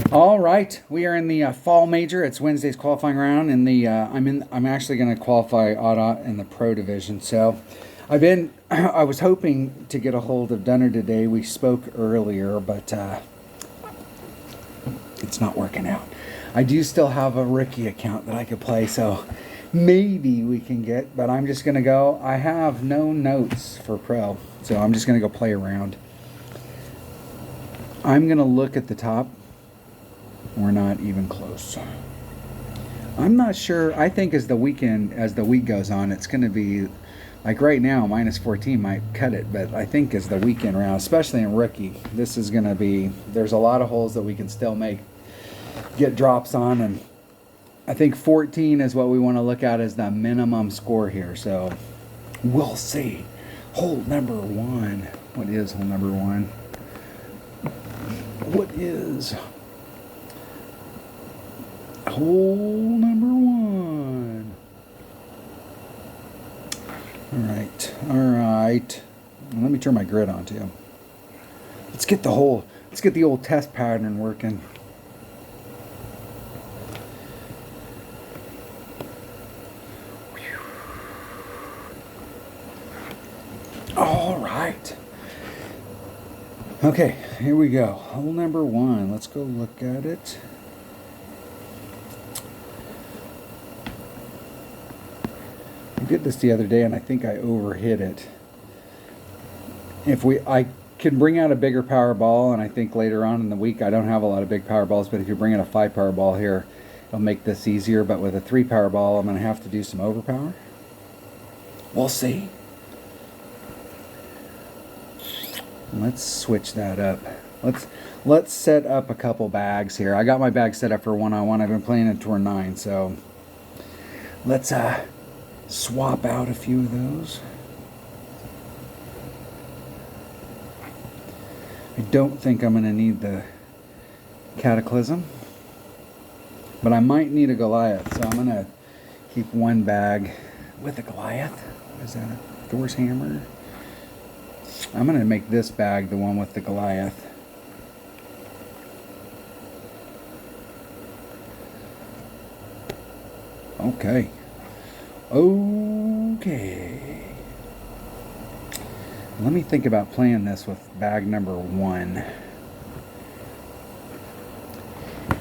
All right, we are in the fall major. It's Wednesday's qualifying round, and I'm actually going to qualify auto in the pro division. So, I was hoping to get a hold of Dunner today. We spoke earlier, but it's not working out. I do still have a rookie account that I could play, so maybe we can get. But I'm just going to go. I have no notes for pro, so I'm just going to go play around. I'm going to look at the top. We're not even close. I'm not sure. I think as the week goes on, it's going to be like right now, minus 14 might cut it, but I think as the weekend round, especially in rookie, this is going to be, there's a lot of holes that we can still get drops on, and I think 14 is what we want to look at as the minimum score here. So we'll see. Hole number one. What is hole number one? What is hole number one? All right. Let me turn my grid on too. Let's get the old test pattern working. All right. Okay, here we go. Hole number one. Let's go look at it. I did this the other day, and I think I overhit it. I can bring out a bigger power ball, and I think later on in the week I don't have a lot of big power balls, but if you bring in a 5 power ball here, it'll make this easier. But with a 3 power ball, I'm going to have to do some overpower. We'll see. Let's switch that up. Let's set up a couple bags here. I got my bag set up for one-on-one. I've been playing in Tour 9, so let's swap out a few of those. I don't think I'm going to need the Cataclysm, but I might need a Goliath, so I'm going to keep one bag with a Goliath. What is that? Thor's Hammer? I'm going to make this bag the one with the Goliath. Okay. Let me think about playing this with bag number one.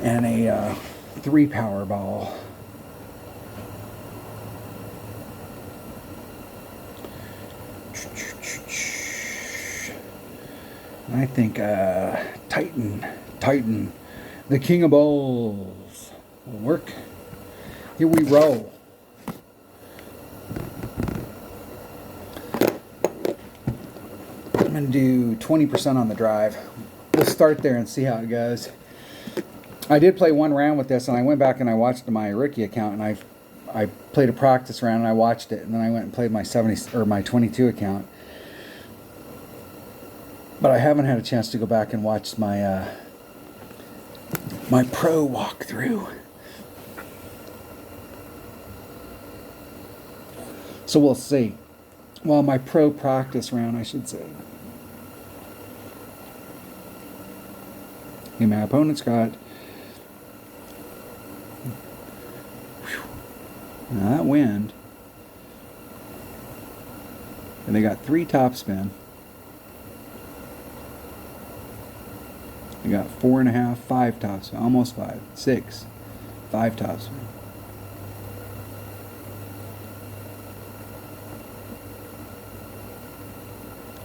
And a 3 power ball. I think Titan, the King of Balls will work. Here we roll. I'm going to do 20% on the drive. We'll start there and see how it goes. I did play one round with this, and I went back and I watched my rookie account, and I played a practice round and I watched it, and then I went and played my 22 account. But I haven't had a chance to go back and watch my my pro walkthrough. So we'll see. Well, my pro practice round, I should say. Okay, my opponent's got... Now that wind. And they got 3 topspin. They got 4.5, 5 topspin, almost 5, 6, 5 topspin.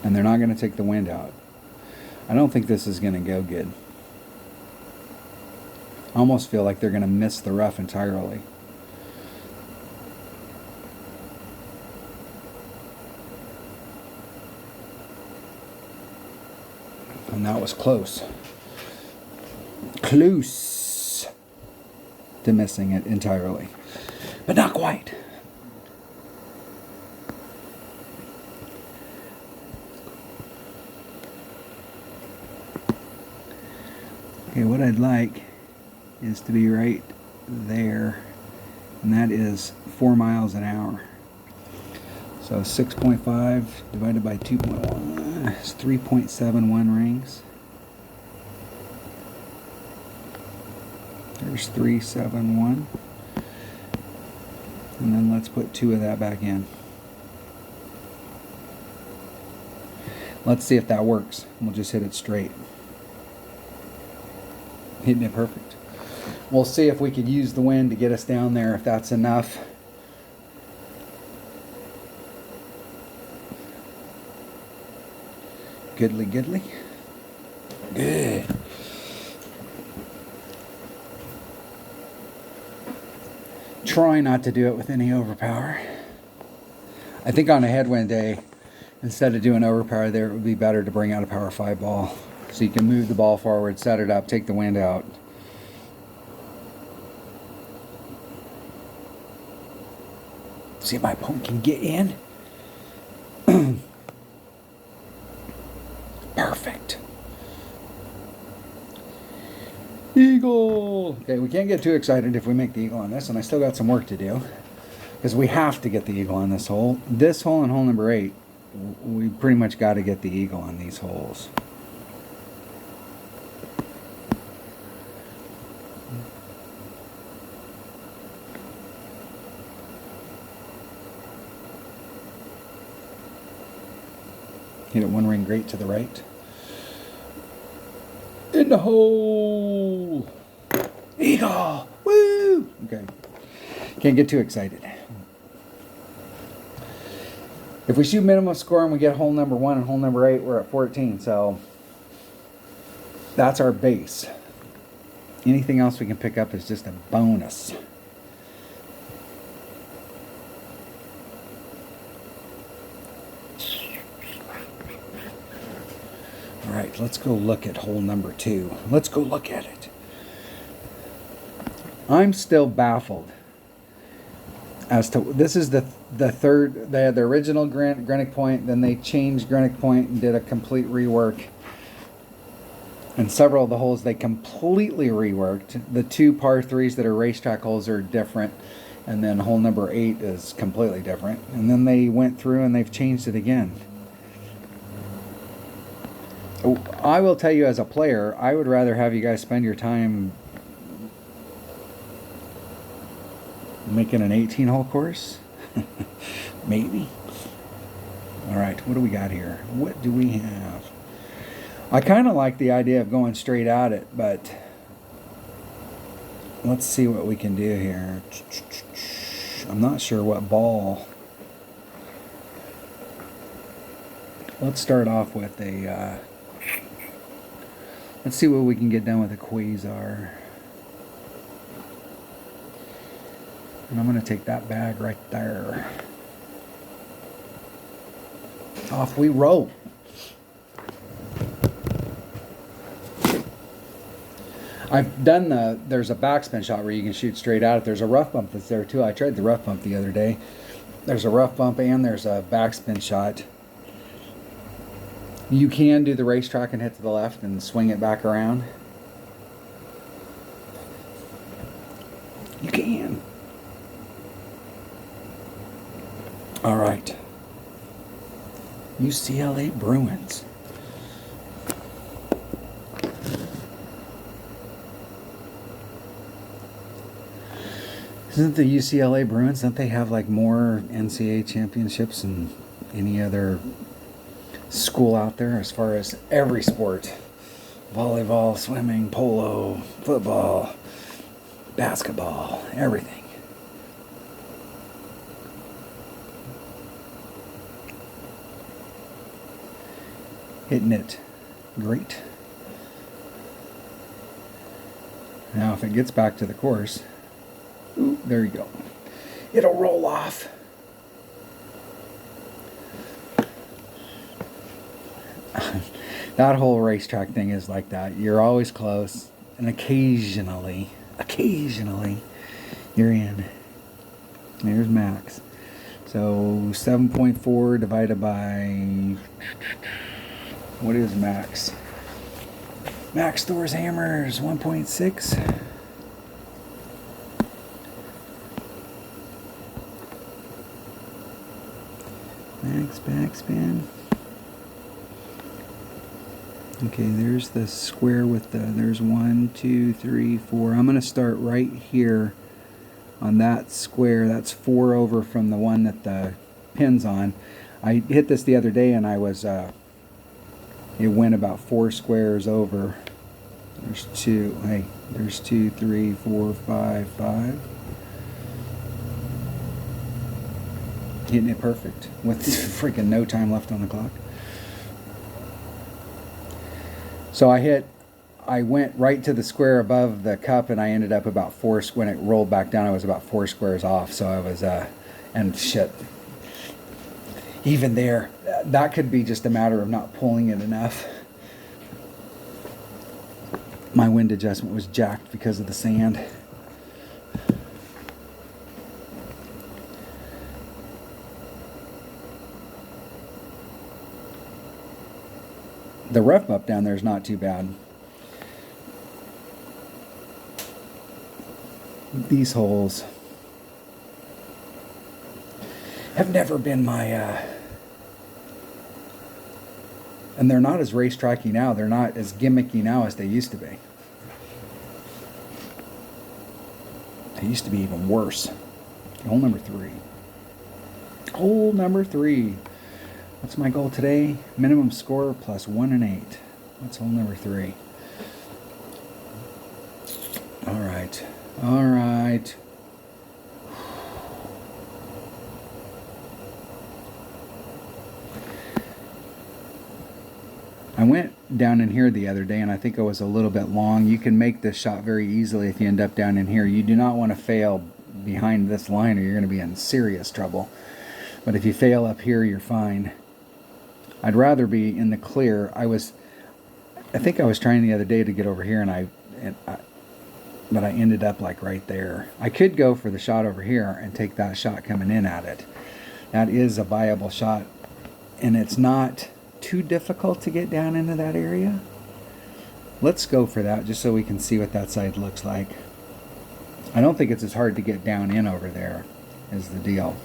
And they're not going to take the wind out. I don't think this is going to go good. I almost feel like they're going to miss the rough entirely. And that was close. Close to missing it entirely. But not quite. Okay, what I'd like is to be right there, and that is 4 miles an hour. So 6.5 divided by 2.1 is 3.71 rings. There's 371. And then let's put 2 of that back in. Let's see if that works. We'll just hit it straight. Hitting it perfect. We'll see if we could use the wind to get us down there, if that's enough. Goodly, goodly. Good. Try not to do it with any overpower. I think on a headwind day, instead of doing overpower there, it would be better to bring out a power 5 ball. So you can move the ball forward, set it up, take the wind out. See if my opponent can get in. Perfect. Eagle! Okay, we can't get too excited if we make the eagle on this, and I still got some work to do. Because we have to get the eagle on this hole. This hole and hole number 8, we pretty much got to get the eagle on these holes. Hit it 1 ring great to the right. In the hole! Eagle! Woo! Okay. Can't get too excited. If we shoot minimum score and we get hole number 1 and hole number 8, we're at 14. So that's our base. Anything else we can pick up is just a bonus. All right, let's go look at hole number 2. Let's go look at it. I'm still baffled as to, this is the third, they had the original Greenock Point, then they changed Greenock Point and did a complete rework. And several of the holes they completely reworked. The 2 par 3s that are racetrack holes are different, and then hole number 8 is completely different. And then they went through and they've changed it again. I will tell you, as a player, I would rather have you guys spend your time making an 18-hole course. Maybe. All right, what do we got here? What do we have? I kind of like the idea of going straight at it, but let's see what we can do here. I'm not sure what ball. Let's start off with a... let's see what we can get done with a Quasar. And I'm going to take that bag right there. Off we roll. I've done there's a backspin shot where you can shoot straight at it. There's a rough bump that's there too. I tried the rough bump the other day. There's a rough bump and there's a backspin shot. You can do the racetrack and hit to the left and swing it back around. You can. All right. UCLA Bruins. Isn't the UCLA Bruins, don't they have like more NCAA championships than any other school out there as far as every sport? Volleyball, swimming, polo, football, basketball, everything. Hitting it great. Now if it gets back to the course, ooh, there you go. It'll roll off. That whole racetrack thing is like that. You're always close, and occasionally, you're in. There's max. So 7.4 divided by, what is max? Max Thor's hammers, 1.6. Max backspin. Okay, there's the square with there's 1, 2, 3, 4. I'm going to start right here on that square. That's 4 over from the one that the pin's on. I hit this the other day and I was, it went about 4 squares over. There's 2, hey, there's 2, 3, 4, 5, 5. Hitting it perfect with freaking no time left on the clock. So I went right to the square above the cup and I ended up about 4, when it rolled back down I was about 4 squares off. So I was, and shit, even there, that could be just a matter of not pulling it enough. My wind adjustment was jacked because of the sand. The rough up down there is not too bad. These holes have never been my, and they're not as racetracky now. They're not as gimmicky now as they used to be. They used to be even worse. Hole number 3. Hole number 3. What's my goal today? Minimum score plus 1 and 8. What's hole number 3? All right. All right. I went down in here the other day and I think I was a little bit long. You can make this shot very easily if you end up down in here. You do not want to fail behind this line or you're going to be in serious trouble. But if you fail up here, you're fine. I'd rather be in the clear. I think I was trying the other day to get over here but I ended up like right there. I could go for the shot over here and take that shot coming in at it. That is a viable shot and it's not too difficult to get down into that area. Let's go for that just so we can see what that side looks like. I don't think it's as hard to get down in over there is the deal.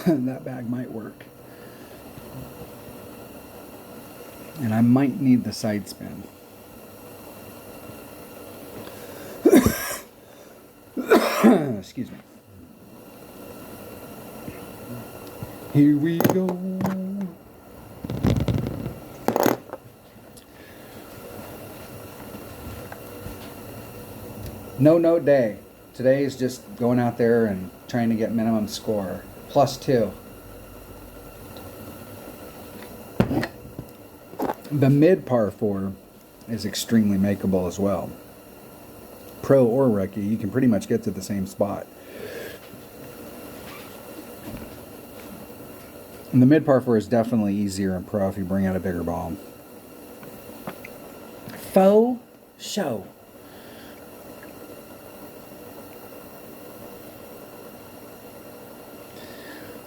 That bag might work. And I might need the side spin. Excuse me. Here we go. No day. Today is just going out there and trying to get minimum score. Plus 2. The mid par 4 is extremely makeable as well. Pro or rookie, you can pretty much get to the same spot. And the mid par 4 is definitely easier in pro if you bring out a bigger ball. Faux show.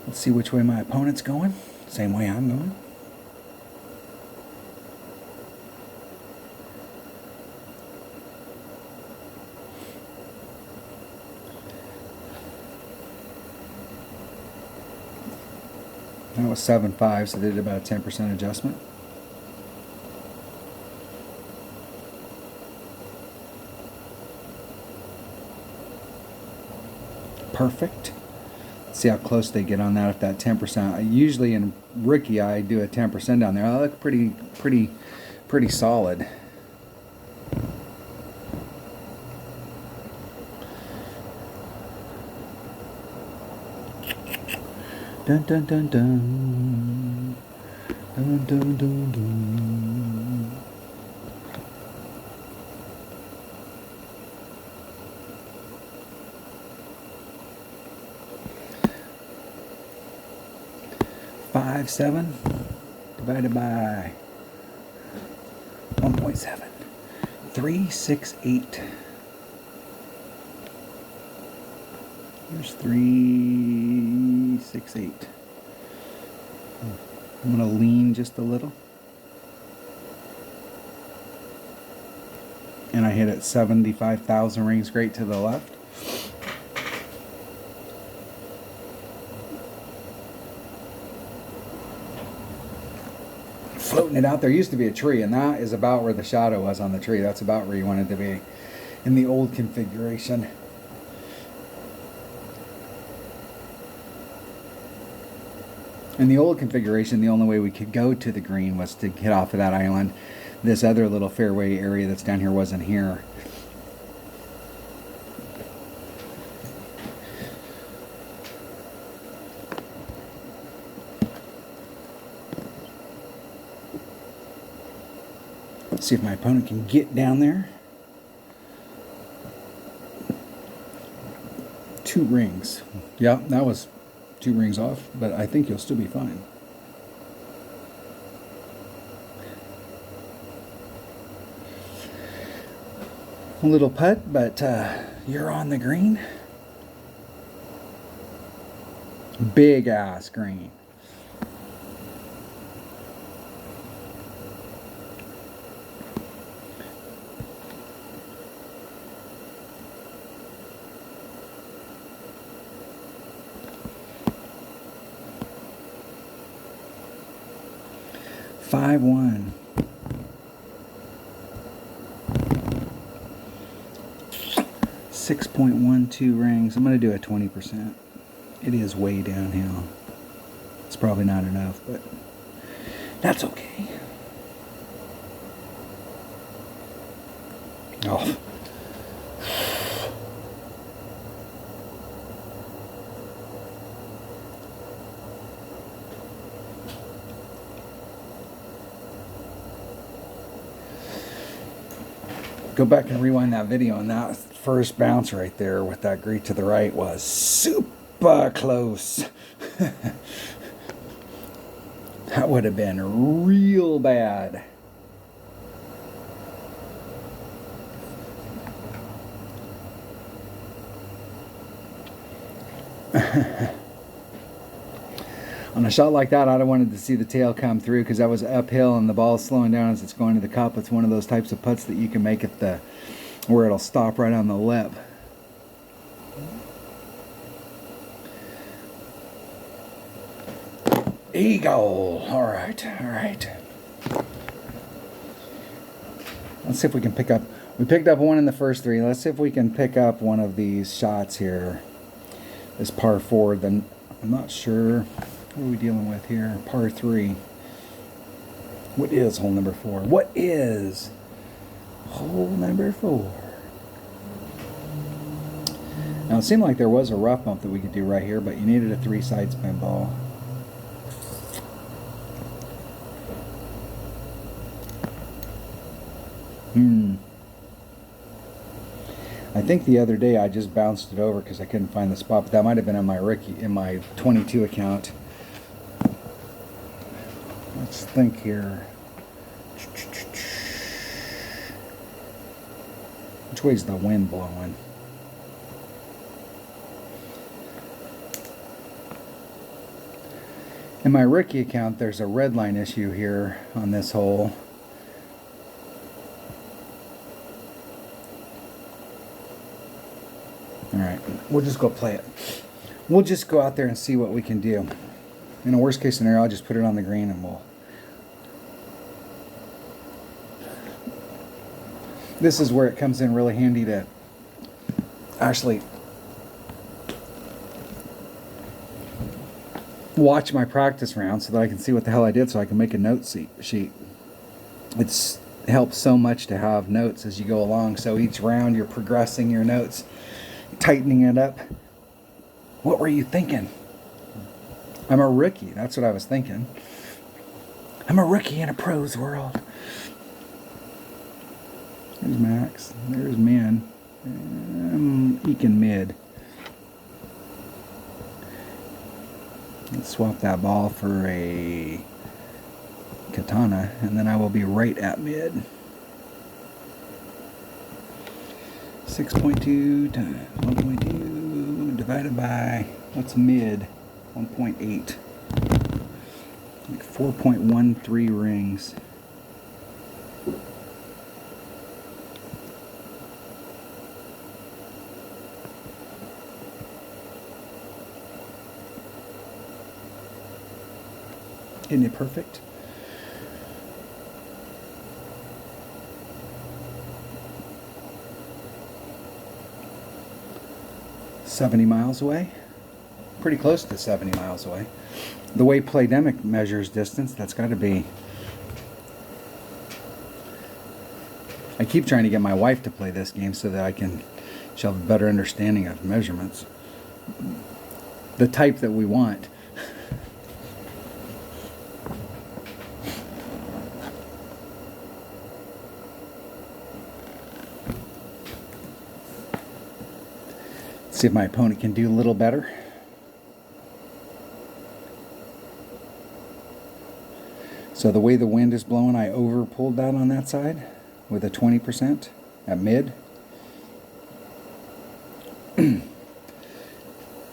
Let's see which way my opponent's going. Same way I'm going. That was 7.5, so they did about a 10% adjustment. Perfect. See how close they get on that. If that 10%, usually in rookie I do a 10% down there. I look pretty solid. Dun dun dun dun. Dun dun dun dun. Five, 7 divided by 1.7. 368. Here's 368. I'm going to lean just a little. And I hit it 75,000 rings great to the left. putting it out. There used to be a tree, and that is about where the shadow was on the tree. That's about where you wanted to be in the old configuration. In the old configuration, the only way we could go to the green was to get off of that island. This other little fairway area that's down here wasn't here. Let's see if my opponent can get down there. 2 rings. Yeah, that was 2 rings off, but I think you'll still be fine. A little putt, but you're on the green. Big ass green. Five one. 6.12 rings. I'm going to do a 20%. It is way downhill. It's probably not enough, but that's okay. Oh. Go back and rewind that video, and that first bounce right there with that green to the right was super close. That would have been real bad. On a shot like that, I'd have wanted to see the tail come through because that was uphill and the ball's slowing down as it's going to the cup. It's one of those types of putts that you can make at where it'll stop right on the lip. Eagle. All right, all right. Let's see if we can pick up. We picked up one in the first 3. Let's see if we can pick up one of these shots here. This par 4. Then I'm not sure. What are we dealing with here? Par 3. What is hole number 4? What is hole number 4? Now it seemed like there was a rough bump that we could do right here, but you needed a 3 side spin ball. I think the other day I just bounced it over because I couldn't find the spot, but that might have been on my rookie in my 22 account. Let's think here. Which way's the wind blowing? In my rookie account, there's a red line issue here on this hole. Alright, we'll just go play it. We'll just go out there and see what we can do. In a worst case scenario, I'll just put it on the green and we'll... This is where it comes in really handy to actually watch my practice round so that I can see what the hell I did so I can make a note sheet. It helps so much to have notes as you go along, so each round you're progressing your notes, tightening it up. What were you thinking? I'm a rookie. That's what I was thinking. I'm a rookie in a pro's world. There's Max. There's Min. I'm eking mid. Let's swap that ball for a katana, and then I will be right at mid. 6.2 times 1.2 divided by, what's mid? 1.8. Like 4.13 rings. Isn't it perfect? 70 miles away. Pretty close to 70 miles away. The way Playdemic measures distance, that's got to be... I keep trying to get my wife to play this game so that she'll have a better understanding of measurements. The type that we want. See if my opponent can do a little better. So the way the wind is blowing, I over pulled that on that side with a 20% at mid. It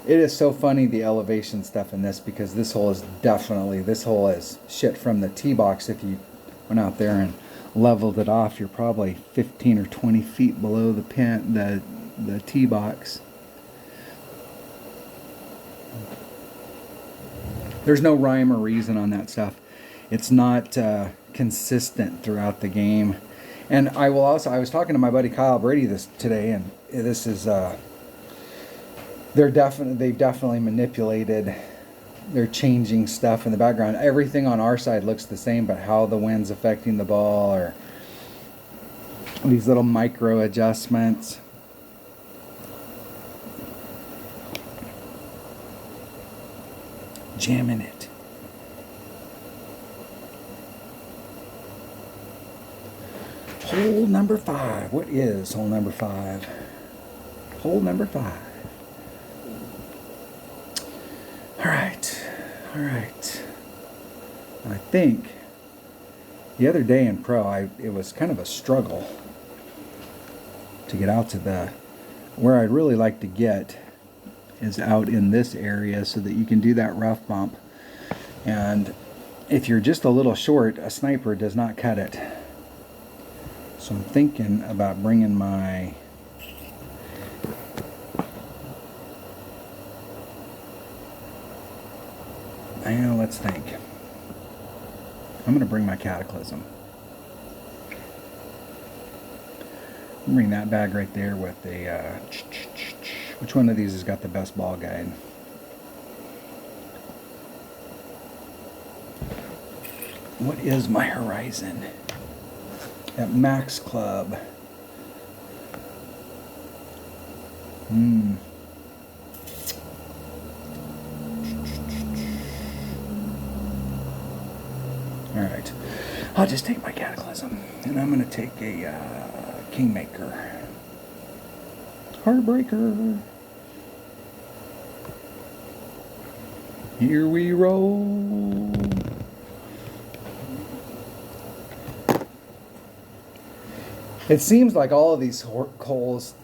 is so funny, the elevation stuff in this, because this hole is shit from the tee box. If you went out there and leveled it off, you're probably 15 or 20 feet below the pin, the tee box. There's no rhyme or reason on that stuff. It's not consistent throughout the game. And I was talking to my buddy Kyle Brady today, and this is they've definitely manipulated. They're changing stuff in the background. Everything on our side looks the same, but how the wind's affecting the ball, or these little micro adjustments. Jamming it. Hole number 5. What is hole number 5? Hole number 5. All right. I think the other day in pro, it was kind of a struggle to get out to where I'd really like to get is out in this area so that you can do that rough bump. And if you're just a little short, a sniper does not cut it. So I'm thinking about bringing my let's think. I'm going to bring my Cataclysm. Bring that bag right there with the which one of these has got the best ball guide? What is my Horizon at Max Club? Alright, I'll just take my Cataclysm, and I'm going to take a Kingmaker. Heartbreaker. Here we roll. It seems like all of these holes,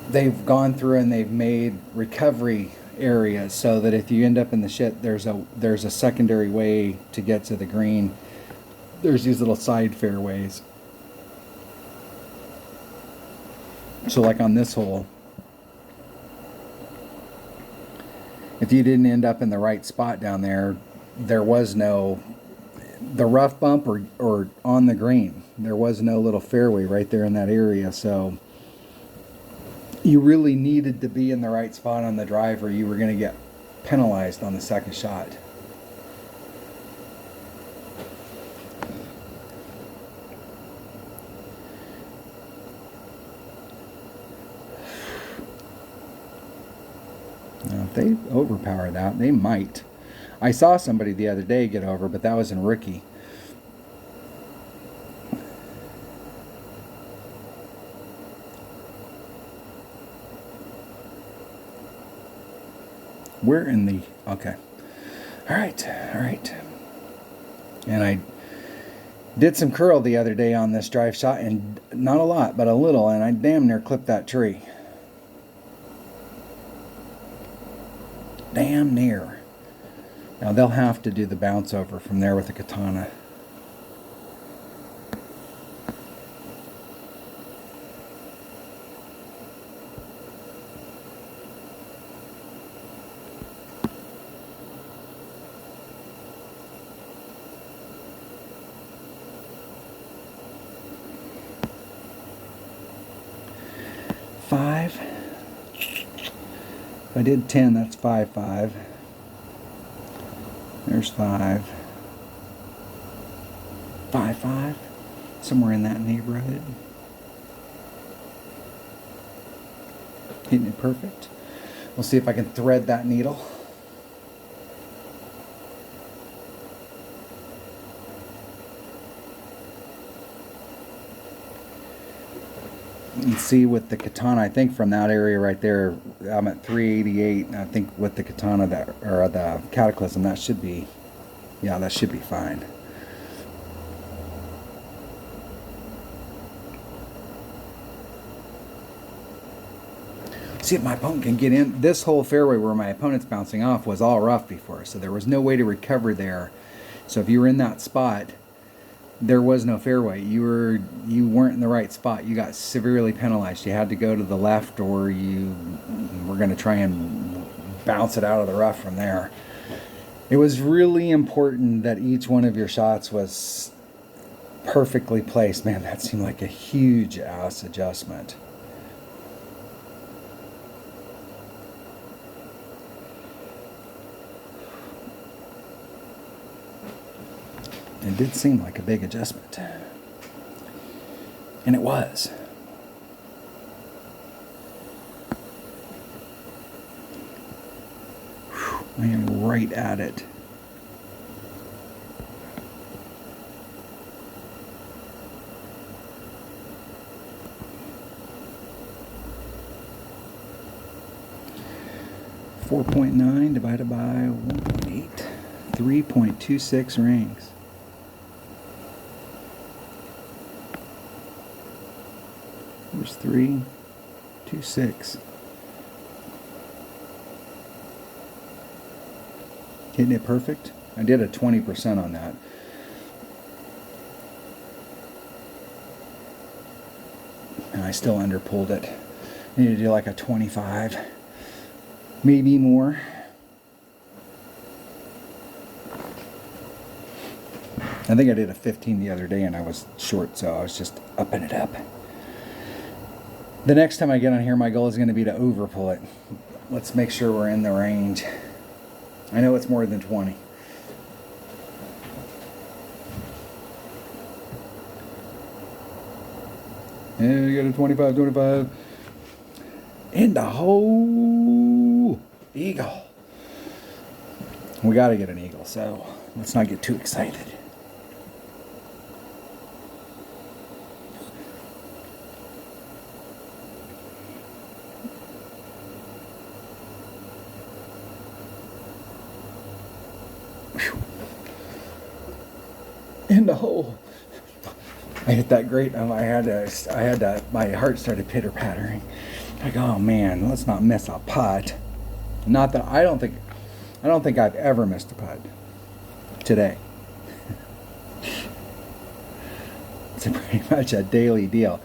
they've gone through and they've made recovery areas so that if you end up in the shit, there's a secondary way to get to the green. There's these little side fairways. So like on this hole, if you didn't end up in the right spot down there, there was no the rough bump or on the green. There was no little fairway right there in that area. So you really needed to be in the right spot on the drive or you were going to get penalized on the second shot. Now, if they overpower that, they might. I saw somebody the other day get over, but that was in rookie. We're in the... Okay. All right. And I did some curl the other day on this drive shot, and not a lot, but a little, and I damn near clipped that tree. Damn near. Now they'll have to do the bounce over from there with the katana. If I did 10, that's 5-5. There's 5. 5-5. Somewhere in that neighborhood. Hitting it perfect. We'll see if I can thread that needle. And see with the katana, I think from that area right there, I'm at 388. And I think with the katana or the cataclysm, that should be, yeah, that should be fine. See if my opponent can get in. This whole fairway where my opponent's bouncing off was all rough before, so there was no way to recover there. So if you were in that spot, there was no fairway. You weren't in the right spot. You got severely penalized. You had to go to the left, or you were going to try and bounce it out of the rough from there. It was really important that each one of your shots was perfectly placed. Man, that seemed like a huge ass adjustment. It did seem like a big adjustment. And it was. I am right at it. .9 divided by 1.8. 3.26 rings. There's 3.26. Hitting it perfect. I did a 20% on that. And I still underpulled it. I need to do like a 25. Maybe more. I think I did a 15 the other day and I was short, so I was just upping it up. The next time I get on here, my goal is going to be to overpull it. Let's make sure we're in the range. I know it's more than 20. And we got a 25. In the hole. Eagle. We got to get an eagle, so let's not get too excited. In the hole. I hit that great. I had to. My heart started pitter pattering. Like, oh man, let's not miss a putt. Not that I don't think I've ever missed a putt today. It's pretty much a daily deal.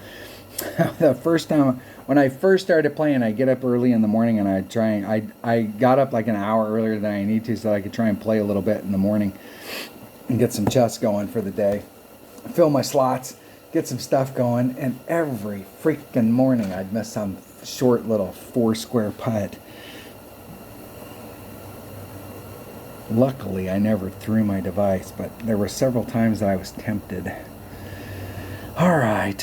The first time when I first started playing, I get up early in the morning and I got up like an hour earlier than I need to so that I could try and play a little bit in the morning and get some chess going for the day. Fill my slots, get some stuff going, and every freaking morning I'd miss some short little 4-square putt. Luckily, I never threw my device, but there were several times that I was tempted. All right.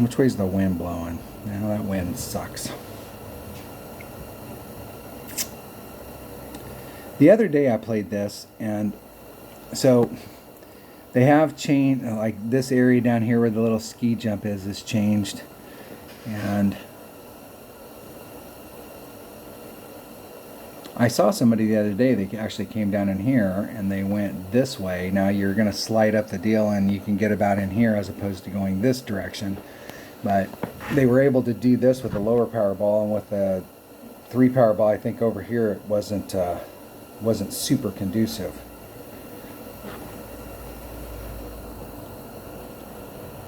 Which way's the wind blowing? Now that wind sucks. The other day I played this, and so they have changed, like this area down here where the little ski jump is changed. And I saw somebody the other day, they actually came down in here and they went this way. Now you're going to slide up the deal and you can get about in here as opposed to going this direction. But they were able to do this with a lower power ball, and with a 3 power ball, I think over here it wasn't super conducive.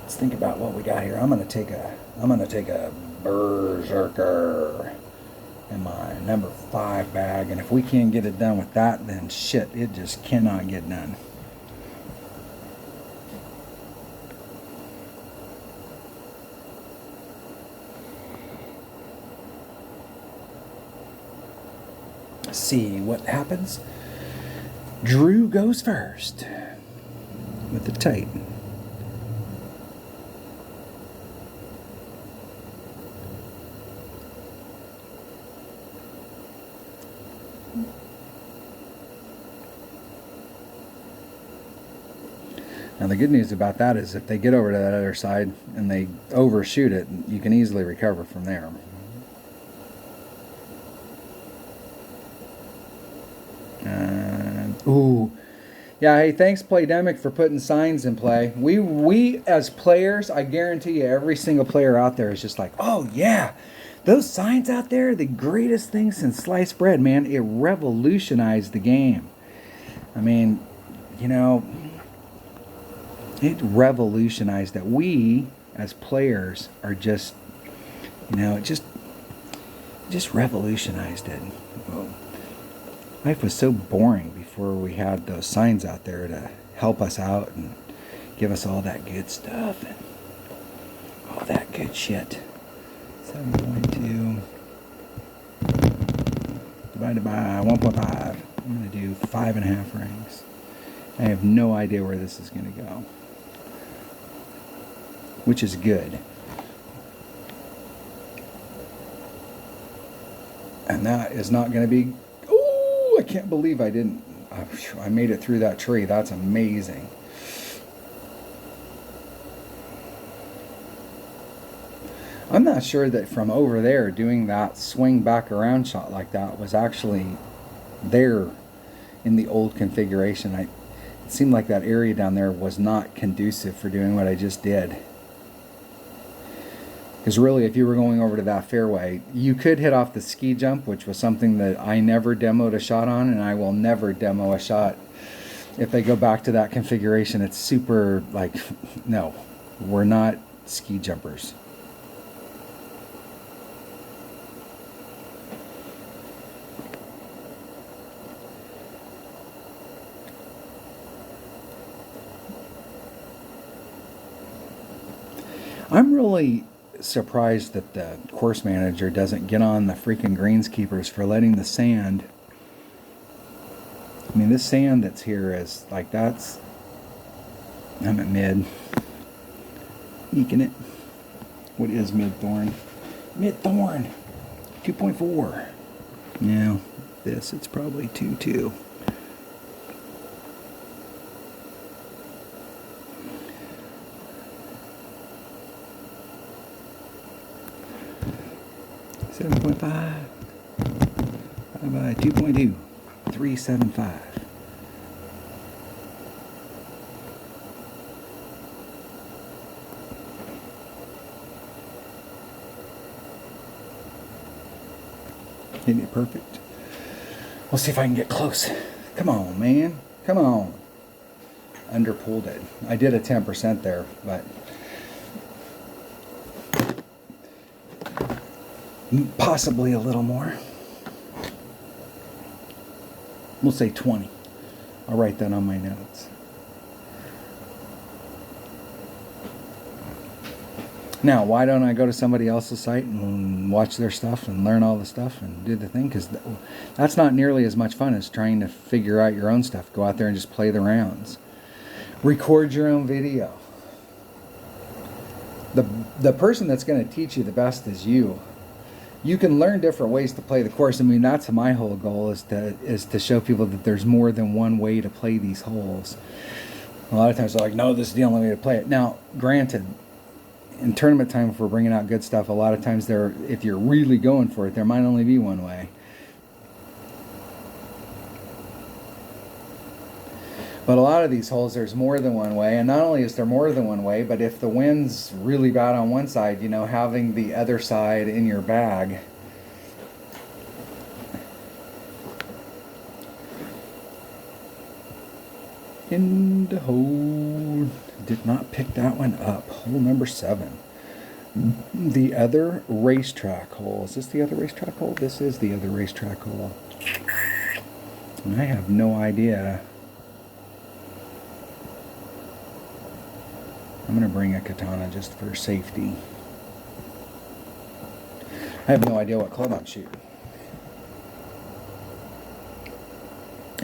Let's think about what we got here. I'm gonna take a berserker in my number 5 bag, and if we can't get it done with that, then shit, it just cannot get done. see what happens. Drew goes first with the tight. Now the good news about that is if they get over to that other side and they overshoot it, you can easily recover from there. Ooh. Yeah, hey, thanks Playdemic for putting signs in play. We as players, I guarantee you every single player out there is just like, oh yeah, those signs out there are the greatest thing since sliced bread, man. It revolutionized the game. I mean, you know, it revolutionized that. We as players are just, you know, it just revolutionized it. Whoa. Life was so boring before we had those signs out there to help us out and give us all that good stuff and all that good shit. 7.2 divided by 1.5. I'm going to do 5.5 rings. I have no idea where this is going to go, which is good. And that is not going to be... I can't believe I didn't. I made it through that tree. That's amazing. I'm not sure that from over there doing that swing back around shot like that was actually there in the old configuration. It seemed like that area down there was not conducive for doing what I just did. Because really, if you were going over to that fairway, you could hit off the ski jump, which was something that I never demoed a shot on, and I will never demo a shot. If they go back to that configuration, it's super, like, no, we're not ski jumpers. I'm really surprised that the course manager doesn't get on the freaking greenskeepers for letting the sand. I mean, this sand that's here is like, that's... I'm at mid. Eking it. What is mid-thorn? Mid-thorn! 2.4. Now, this, it's probably 2.2. $7.5 by 2.2, 375. Isn't it perfect? We'll see if I can get close. Come on, man. Come on. Underpulled it. I did a 10% there, but possibly a little more. We'll say 20. I'll write that on my notes. Now, why don't I go to somebody else's site and watch their stuff and learn all the stuff and do the thing? Because that's not nearly as much fun as trying to figure out your own stuff. Go out there and just play the rounds. Record your own video. The person that's going to teach you the best is you. You can learn different ways to play the course. I mean, that's my whole goal, is to show people that there's more than one way to play these holes. A lot of times they're like, no, this is the only way to play it. Now, granted, in tournament time, if we're bringing out good stuff, a lot of times if you're really going for it, there might only be one way. But a lot of these holes, there's more than one way, and not only is there more than one way, but if the wind's really bad on one side, you know, having the other side in your bag. In the hole. Did not pick that one up. Hole number 7. The other racetrack hole. Is this the other racetrack hole? This is the other racetrack hole. And I have no idea. I'm going to bring a katana just for safety. I have no idea what club I'm shooting.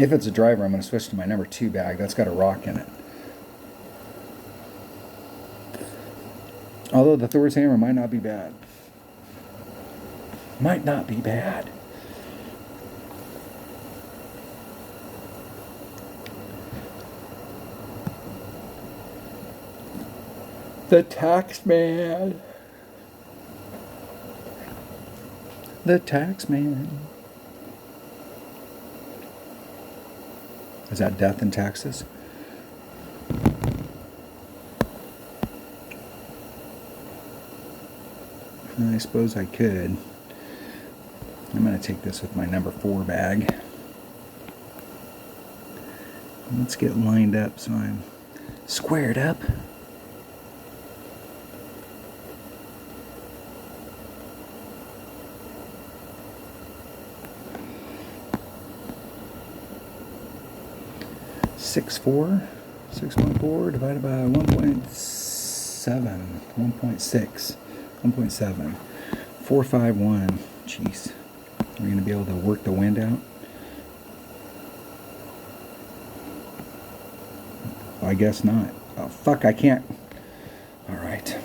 If it's a driver, I'm going to switch to my number 2 bag. That's got a rock in it. Although the Thor's Hammer might not be bad. Might not be bad. The Taxman. The Taxman. Is that Death in Texas? I suppose I could. I'm going to take this with my number 4 bag. Let's get lined up so I'm squared up. .614 divided by 1.7, 1.6, 1.7, 451. Jeez, we're going to be able to work the wind out. I guess not. Oh fuck! I can't. All right.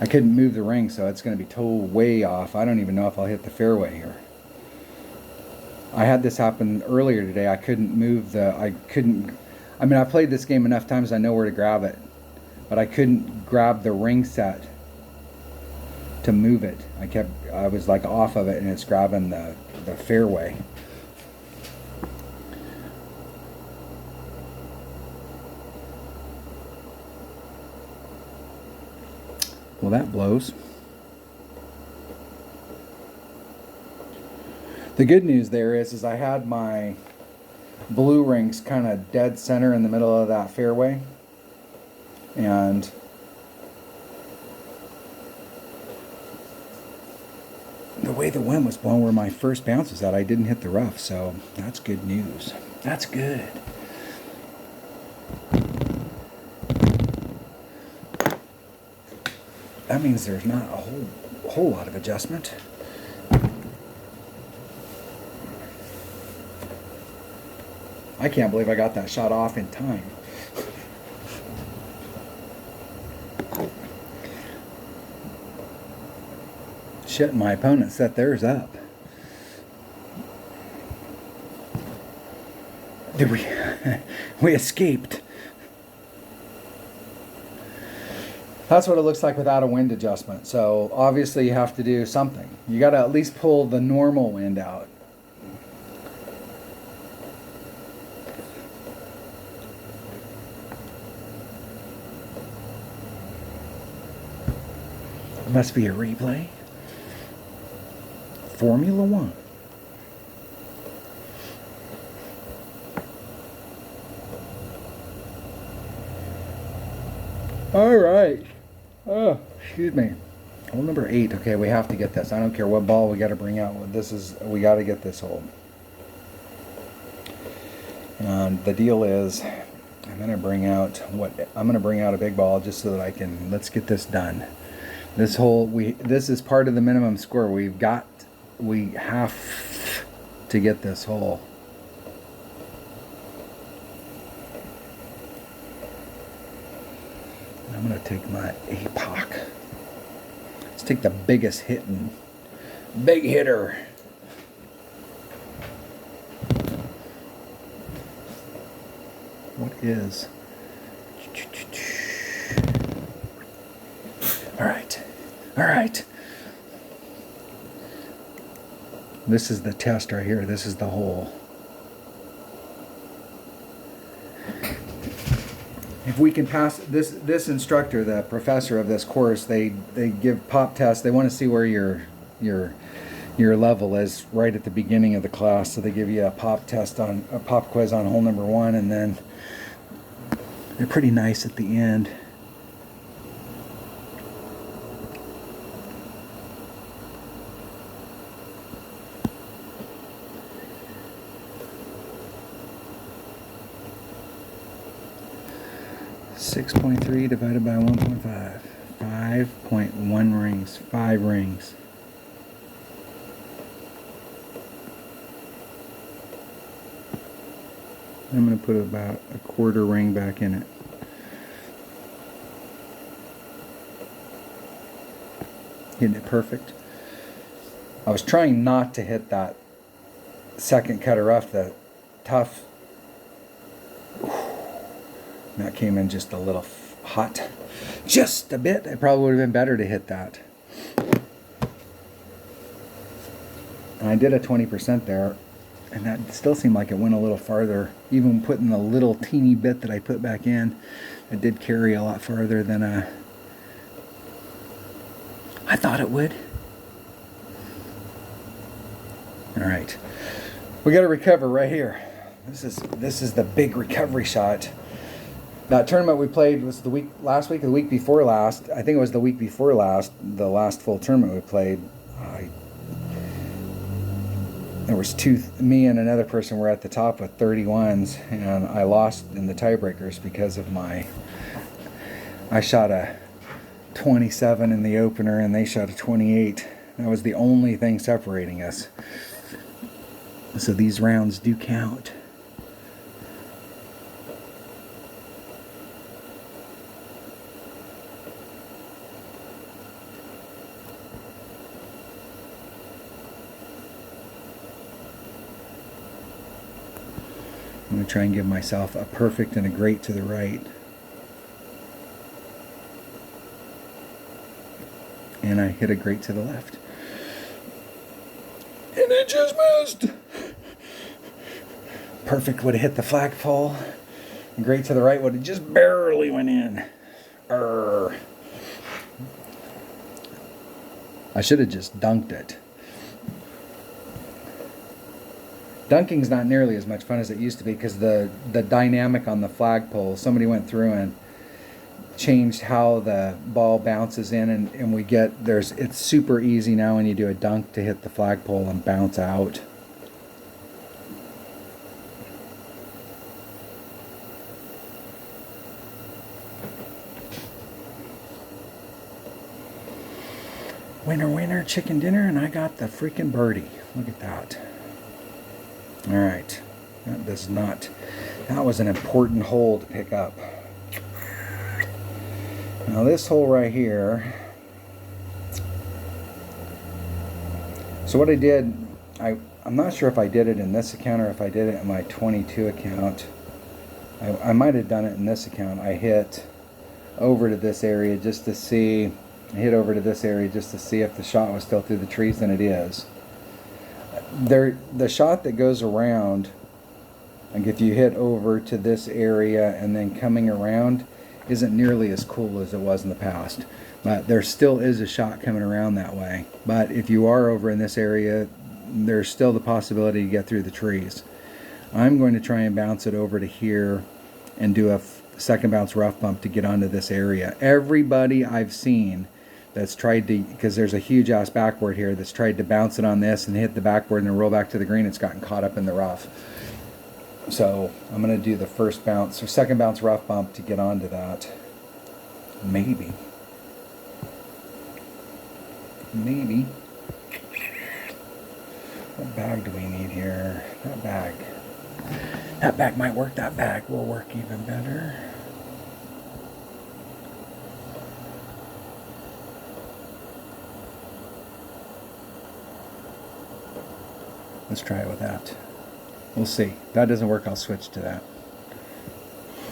I couldn't move the ring, so it's going to be towed way off. I don't even know if I'll hit the fairway here. I had this happen earlier today. I couldn't move the, I mean, I played this game enough times I know where to grab it, but I couldn't grab the ring set to move it. I was like off of it and it's grabbing the fairway. Well, that blows. The good news there is I had my blue rings kind of dead center in the middle of that fairway, and the way the wind was blowing where my first bounce was at, I didn't hit the rough, so that's good news. That's good. That means there's not a whole lot of adjustment. I can't believe I got that shot off in time. Shit, my opponent set theirs up. Did we? We escaped. That's what it looks like without a wind adjustment. So obviously you have to do something. You got to at least pull the normal wind out. It must be a replay. Formula One. All right. Oh, excuse me. Hole number 8. Okay, we have to get this. I don't care what ball we got to bring out. We got to get this hole. And the deal is, I'm going to bring out a big ball just so that I can. Let's get this done. This hole, this is part of the minimum score. We have to get this hole. I'm going to take my APOC. Let's take the biggest hitting. Big hitter. What is? All right. All right. This is the test right here. This is the hole. If we can pass this instructor, the professor of this course, they give pop tests. They want to see where your level is right at the beginning of the class. So they give you a pop quiz on hole number 1, and then they're pretty nice at the end. .3 divided by 1.5. 5.1 rings. 5 rings. I'm going to put about a quarter ring back in it. Hitting it perfect. I was trying not to hit that second cutter rough, the tough. That came in just a little hot. Just a bit. It probably would have been better to hit that. And I did a 20% there, and that still seemed like it went a little farther. Even putting the little teeny bit that I put back in, it did carry a lot farther than I thought it would. All right, we got to recover right here. This is the big recovery shot. That tournament we played was the last week or the week before last. I think it was the week before last, the last full tournament we played. There was me and another person were at the top with 31s, and I lost in the tiebreakers because of I shot a 27 in the opener and they shot a 28. That was the only thing separating us. So these rounds do count. I'm going to try and give myself a perfect and a great to the right. And I hit a great to the left. And it just missed. Perfect would have hit the flagpole. And great to the right would have just barely went in. I should have just dunked it. Dunking's not nearly as much fun as it used to be because the dynamic on the flagpole, somebody went through and changed how the ball bounces in, and we get it's super easy now when you do a dunk to hit the flagpole and bounce out. Winner, winner, chicken dinner, and I got the freaking birdie. Look at that. All right, that was an important hole to pick up. Now this hole right here, so what I did, I'm not sure if I did it in this account or if I did it in my 22 account. I might have done it in this account. I hit over to this area just to see, if the shot was still through the trees, and it is. The shot that goes around, like if you hit over to this area and then coming around, isn't nearly as cool as it was in the past. But there still is a shot coming around that way. But if you are over in this area, there's still the possibility to get through the trees. I'm going to try and bounce it over to here and do a second bounce rough bump to get onto this area. Everybody I've seen that's tried to, because there's a huge ass backboard here, that's tried to bounce it on this and hit the backboard and then roll back to the green, it's gotten caught up in the rough. So I'm going to do the first bounce or second bounce rough bump to get onto that. Maybe. What bag do we need here? That bag might work. That bag will work even better. Let's try it with that. We'll see. If that doesn't work, I'll switch to that.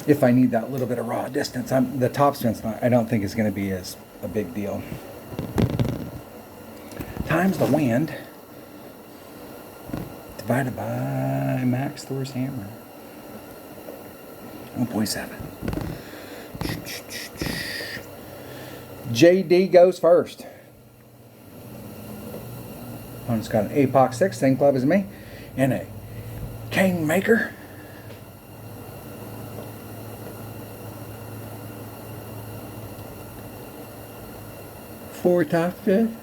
If I need that little bit of raw distance, the topspin's I don't think is going to be as a big deal. Times the wind divided by Max Thor's hammer. 1.7. JD goes first. Opponent's got an APOC 6, same club as me, and a Kingmaker. Four top fifth.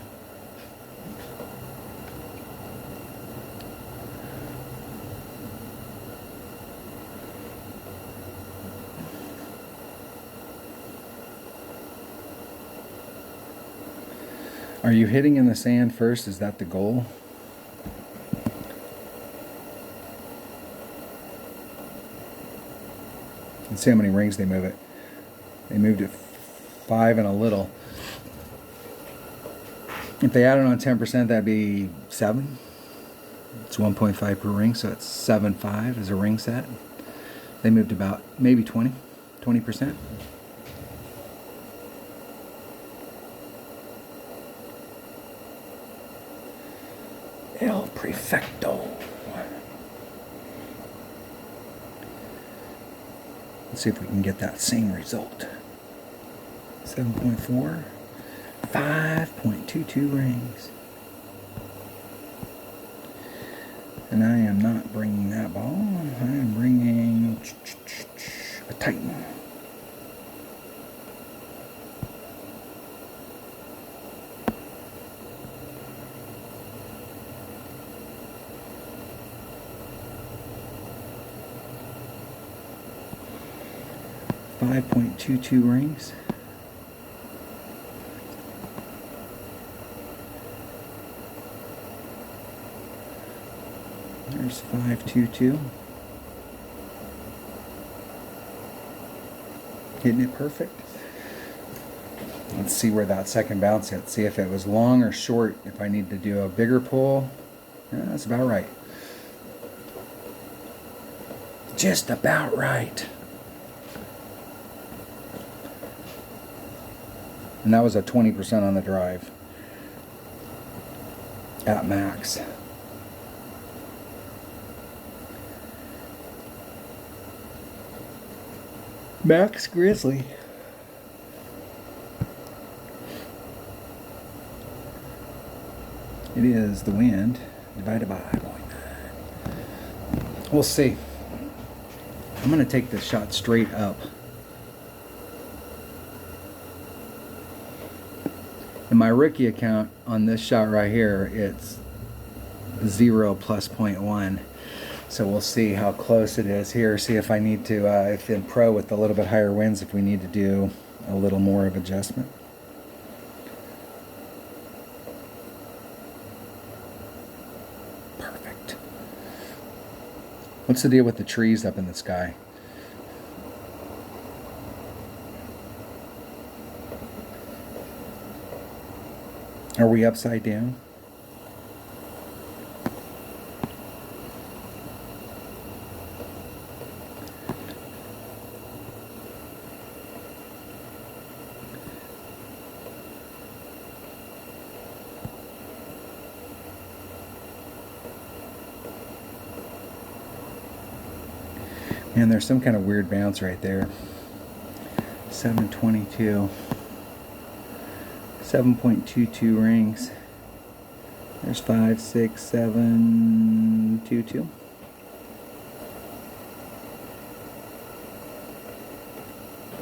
Are you hitting in the sand first? Is that the goal? Let's see how many rings they move it. They moved it 5 and a little. If they added on 10%, that'd be 7. It's 1.5 per ring, so it's 7.5 as a ring set. They moved about maybe 20%. El Prefecto. Let's see if we can get that same result. 7.4, 5.22 rings. And I am not bringing that ball. I am bringing a Titan. .22 rings. There's 522. Hitting it perfect. Let's see where that second bounce hit. See if it was long or short. If I need to do a bigger pull. Yeah, that's about right. Just about right. And that was a 20% on the drive. At max. Max Grizzly. It is the wind divided by 0.9. We'll see. I'm going to take this shot straight up. In my rookie account on this shot right here, it's 0 plus 0.1. So we'll see how close it is here. See if I need to, if in pro with a little bit higher winds, if we need to do a little more of adjustment. Perfect. What's the deal with the trees up in the sky? Are we upside down? Man, there's some kind of weird bounce right there. 722. 7.22 rings. There's 5, 6, 7, 2, 2.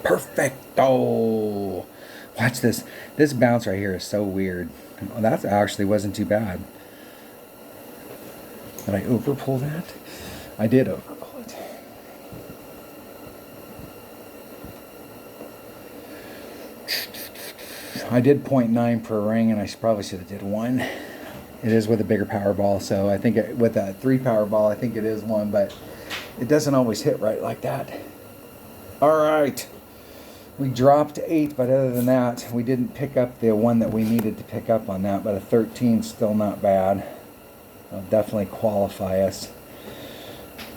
Perfecto! Watch this. This bounce right here is so weird. Oh, that actually wasn't too bad. Did I overpull that? I did overpull it. I did 0.9 per ring, and I probably should have did 1. It is with a bigger power ball, so I think with a 3 power ball, I think it is 1, but it doesn't always hit right like that. All right, we dropped 8, but other than that, we didn't pick up the one that we needed to pick up on that. But a 13 still not bad. It'll definitely qualify us.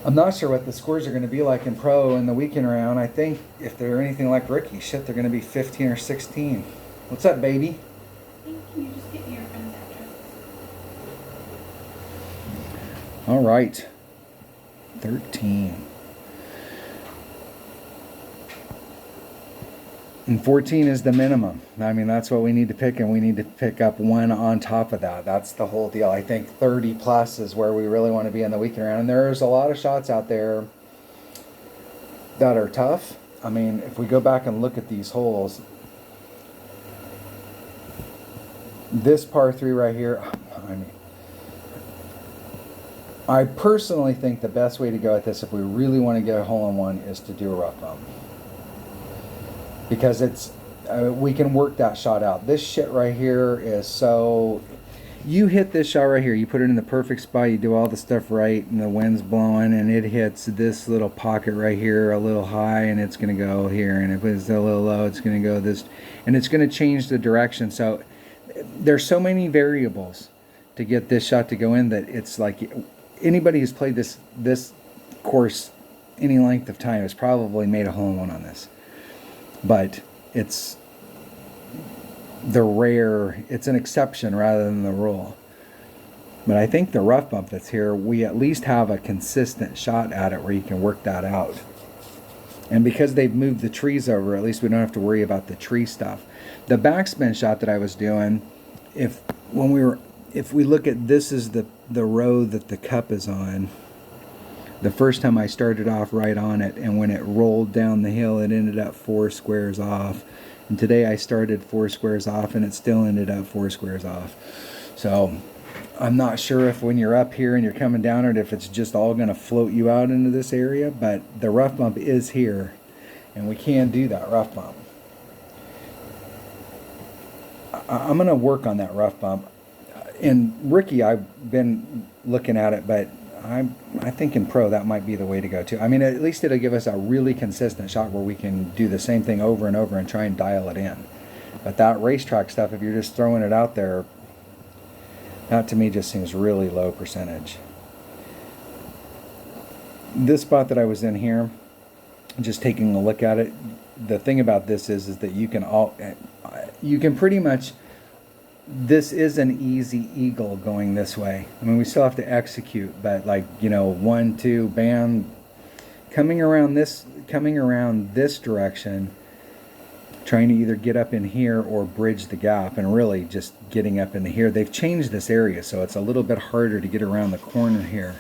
I'm not sure what the scores are going to be like in pro in the weekend round. I think if they're anything like rookie, shit, they're going to be 15 or 16. What's up, baby? Can you just get me your friend's address? All right. 13. And 14 is the minimum. I mean, that's what we need to pick, and we need to pick up 1 on top of that. That's the whole deal. I think 30 plus is where we really want to be in the weekend round. And there's a lot of shots out there that are tough. I mean, if we go back and look at these holes, this par 3 right here, I mean, I personally think the best way to go at this, if we really want to get a hole-in-one, is to do a rough bump. Because it's, we can work that shot out. This shit right here is so, You hit this shot right here. You put it in the perfect spot. You do all the stuff right, and the wind's blowing, and it hits this little pocket right here a little high, and it's going to go here. And if it's a little low, it's going to go this, and it's going to change the direction. So there's so many variables to get this shot to go in that it's like anybody who's played this course any length of time has probably made a hole-in-one on this. But it's it's an exception rather than the rule. But I think the rough bump that's here, we at least have a consistent shot at it where you can work that out. And because they've moved the trees over, at least we don't have to worry about the tree stuff. The backspin shot that I was doing, if we look at this is the row that the cup is on. The first time I started off right on it, and when it rolled down the hill, it ended up 4 squares off. And today I started 4 squares off, and it still ended up 4 squares off. So I'm not sure if when you're up here and you're coming down it, if it's just all going to float you out into this area, but the rough bump is here, and we can do that rough bump. I'm going to work on that rough bump. In Ricky, I've been looking at it, but I think in pro that might be the way to go too. I mean, at least it'll give us a really consistent shot where we can do the same thing over and over and try and dial it in. But that racetrack stuff, if you're just throwing it out there, that to me just seems really low percentage. This spot that I was in here, just taking a look at it, the thing about this is that you can pretty much, this is an easy eagle going this way. I mean, we still have to execute, but like, 1, 2, bam, coming around this direction, trying to either get up in here or bridge the gap, and really just getting up into here. They've changed this area, so it's a little bit harder to get around the corner here.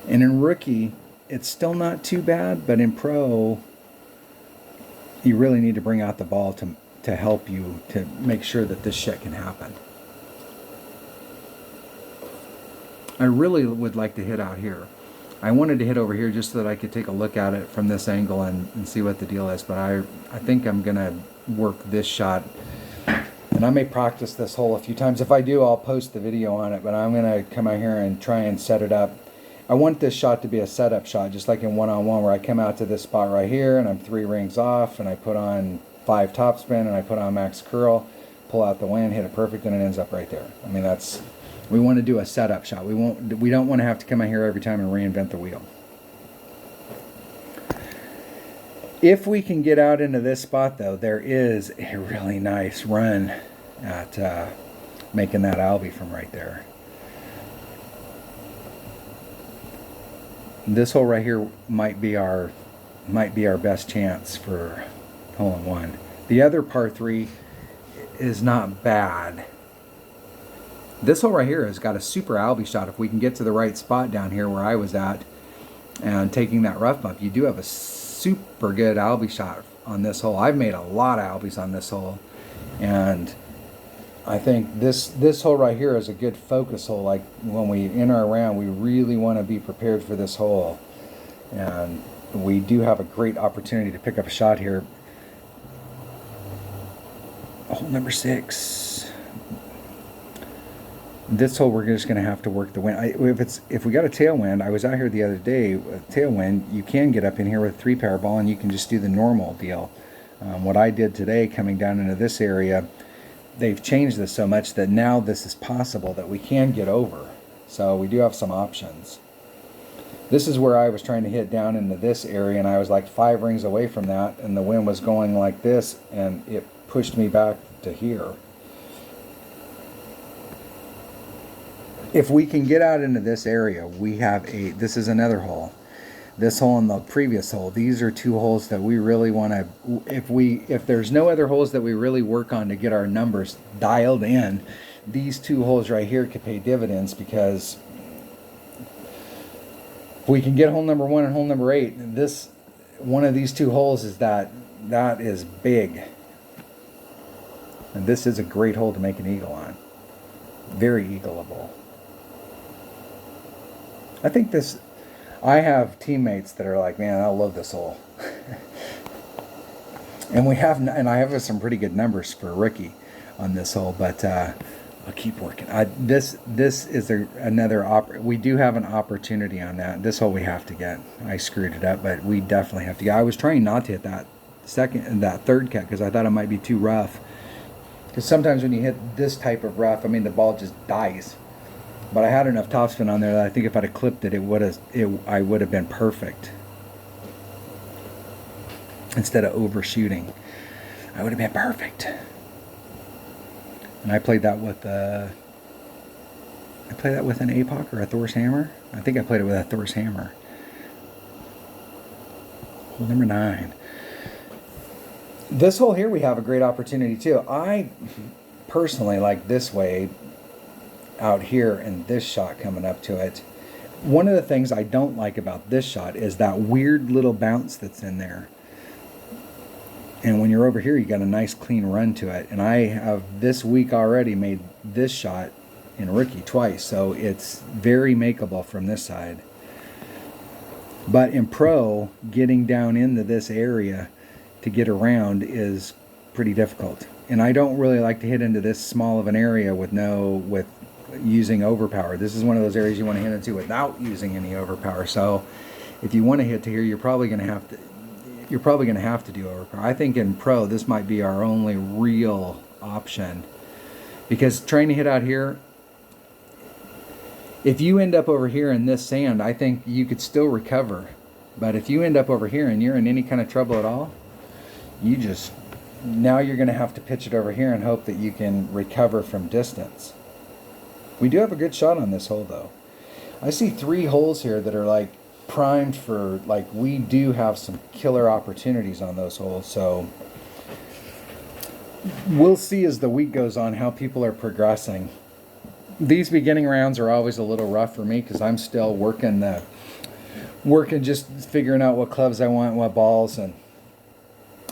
And in rookie, it's still not too bad, but in pro, you really need to bring out the ball to help you to make sure that this shit can happen. I really would like to hit out here. I wanted to hit over here just so that I could take a look at it from this angle and see what the deal is, but I think I'm gonna work this shot, and I may practice this hole a few times. If I do, I'll post the video on it, but I'm gonna come out here and try and set it up. I want this shot to be a setup shot, just like in one-on-one, where I come out to this spot right here and I'm 3 rings off, and I put on 5 topspin, and I put on max curl, pull out the wind, hit it perfect, and it ends up right there. I mean, we want to do a setup shot. We don't want to have to come out here every time and reinvent the wheel. If we can get out into this spot, though, there is a really nice run at making that Albie from right there. This hole right here might be our best chance for hole-in-one. The other par 3 is not bad. This hole right here has got a super Albie shot. If we can get to the right spot down here where I was at and taking that rough bump, you do have a super good Albie shot on this hole. I've made a lot of Albies on this hole, and I think this hole right here is a good focus hole. Like when we enter our round, we really want to be prepared for this hole, and we do have a great opportunity to pick up a shot here. Hole number 6. This hole we're just going to have to work the wind. If we got a tailwind, I was out here the other day with tailwind, you can get up in here with a 3-power ball and you can just do the normal deal. What I did today coming down into this area, they've changed this so much that now this is possible that we can get over. So we do have some options. This is where I was trying to hit down into this area, and I was like 5 rings away from that, and the wind was going like this, and it pushed me back to here. If we can get out into this area, we have this is another hole. This hole and the previous hole, these are 2 holes that we really want to, if there's no other holes that we really work on to get our numbers dialed in, these 2 holes right here could pay dividends, because if we can get hole number 1 and hole number 8, one of these 2 holes is that is big. And this is a great hole to make an eagle on. Very eagleable. I have teammates that are like, man, I love this hole. and I have some pretty good numbers for a rookie on this hole, but I'll keep working. This is another we do have an opportunity on that. This hole we have to get. I screwed it up, but we definitely have to get. I was trying not to hit that third cut because I thought it might be too rough. Because sometimes when you hit this type of rough, I mean the ball just dies. But I had enough topspin on there that I think if I'd have clipped it, I would have been perfect. Instead of overshooting, I would have been perfect. And I played that with an APOC or a Thor's hammer. I think I played it with a Thor's hammer. Hole number 9. This hole here we have a great opportunity too. I personally like this way out here and this shot coming up to it. One of the things I don't like about this shot is that weird little bounce that's in there. And when you're over here, you got a nice clean run to it. And I have this week already made this shot in rookie twice, so it's very makeable from this side. But in pro, getting down into this area to get around is pretty difficult. And I don't really like to hit into this small of an area with using overpower. This is one of those areas you want to hit into without using any overpower. So if you want to hit to here, you're probably going to have to do overpower. I think in pro, this might be our only real option. Because trying to hit out here, if you end up over here in this sand, I think you could still recover. But if you end up over here and you're in any kind of trouble at all, now you're going to have to pitch it over here and hope that you can recover from distance. We do have a good shot on this hole though. I see 3 holes here that are like primed for, like, we do have some killer opportunities on those holes. So we'll see as the week goes on how people are progressing. These beginning rounds are always a little rough for me because I'm still working just figuring out what clubs I want, what balls, and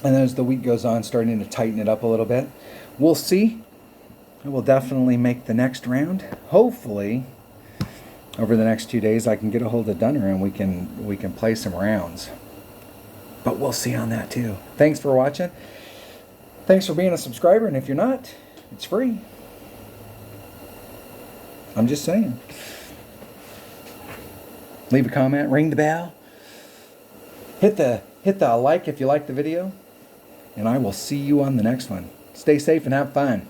then as the week goes on, starting to tighten it up a little bit. We'll see. I will definitely make the next round. Hopefully, over the next 2 days, I can get a hold of Dunner and we can play some rounds. But we'll see on that too. Thanks for watching. Thanks for being a subscriber, and if you're not, it's free. I'm just saying. Leave a comment, ring the bell, hit the like if you like the video, and I will see you on the next one. Stay safe and have fun.